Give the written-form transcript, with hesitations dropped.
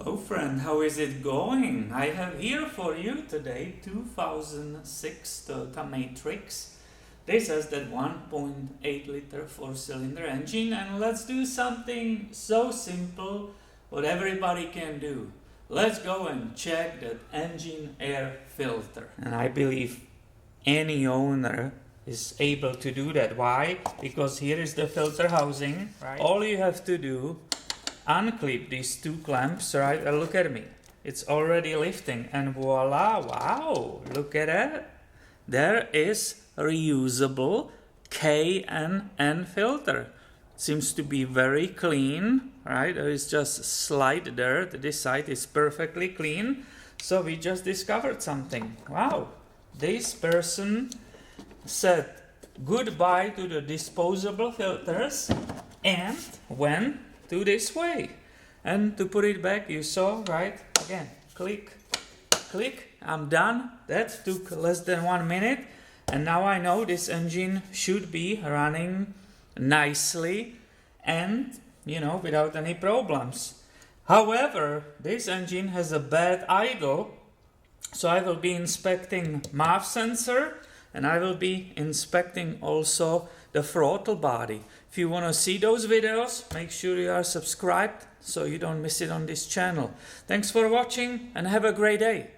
Hello friend, how is it going? I have here for you today 2006 Toyota Matrix. This has that 1.8 liter 4-cylinder engine, and let's do something so simple what everybody can do. Let's go and check that engine air filter. And I believe any owner is able to do that. Why? Because here is the filter housing, right? All you have to do, unclip these two clamps, right? Look at me. It's already lifting, and voila, wow, look at that. There is a reusable K&N filter. Seems to be very clean, right? There is just slight dirt. This side is perfectly clean. So we just discovered something. Wow. This person said goodbye to the disposable filters and went to this way. And to put it back, you saw, right? Again, click, click, I'm done. That took less than 1 minute. And now I know this engine should be running nicely and, without any problems. However, this engine has a bad idle. So I will be inspecting MAF sensor, and I will be inspecting also the throttle body. If you want to see those videos, make sure you are subscribed so you don't miss it on this channel. Thanks for watching and have a great day.